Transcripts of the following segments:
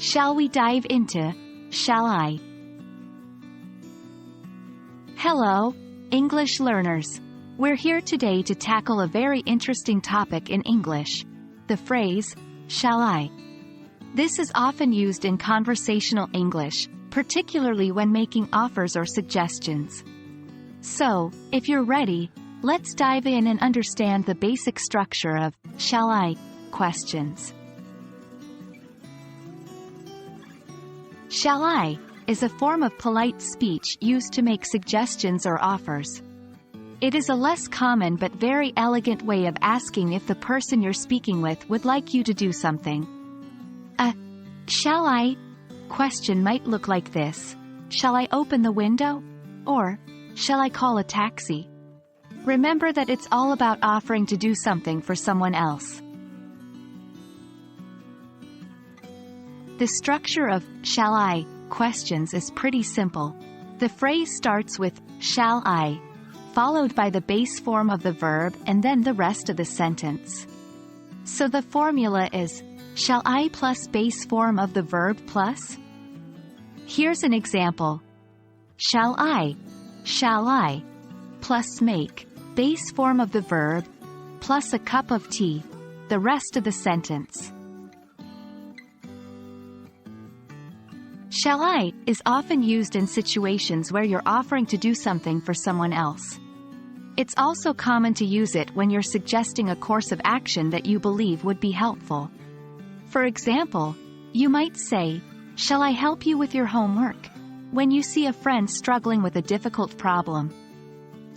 Shall we dive into shall I? Hello, English learners. We're here today to tackle a very interesting topic in English, the phrase, shall I? This is often used in conversational English, particularly when making offers or suggestions. So, if you're ready, let's dive in and understand the basic structure of shall I questions. Shall I is a form of polite speech used to make suggestions or offers. It is a less common but very elegant way of asking if the person you're speaking with would like you to do something. A shall I question might look like this: shall I open the window? Or, shall I call a taxi? Remember that it's all about offering to do something for someone else. The structure of shall I questions is pretty simple. The phrase starts with shall I, followed by the base form of the verb and then the rest of the sentence. So the formula is shall I plus base form of the verb plus? Here's an example. Shall I plus make, base form of the verb, plus a cup of tea, the rest of the sentence. Shall I is often used in situations where you're offering to do something for someone else. It's also common to use it when you're suggesting a course of action that you believe would be helpful. For example, you might say, shall I help you with your homework? When you see a friend struggling with a difficult problem.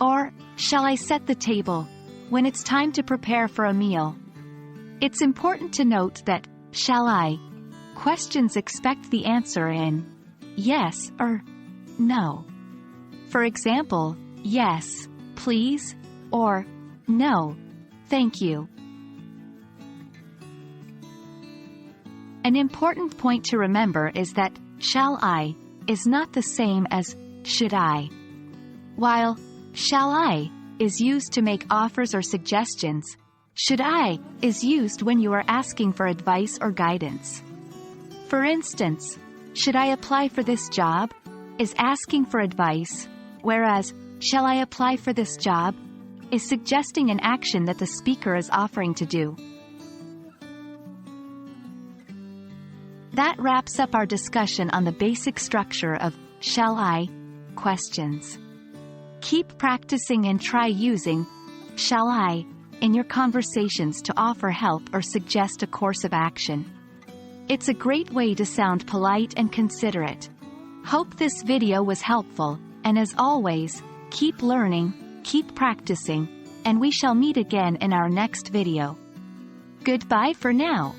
Or, shall I set the table? When it's time to prepare for a meal. It's important to note that, shall I questions expect the answer in yes or no. For example, yes, please, or no, thank you. An important point to remember is that shall I is not the same as should I. While shall I is used to make offers or suggestions, should I is used when you are asking for advice or guidance. For instance, should I apply for this job is asking for advice, whereas shall I apply for this job is suggesting an action that the speaker is offering to do. That wraps up our discussion on the basic structure of shall I questions. Keep practicing and try using shall I in your conversations to offer help or suggest a course of action. It's a great way to sound polite and considerate. Hope this video was helpful, and as always, keep learning, keep practicing, and we shall meet again in our next video. Goodbye for now.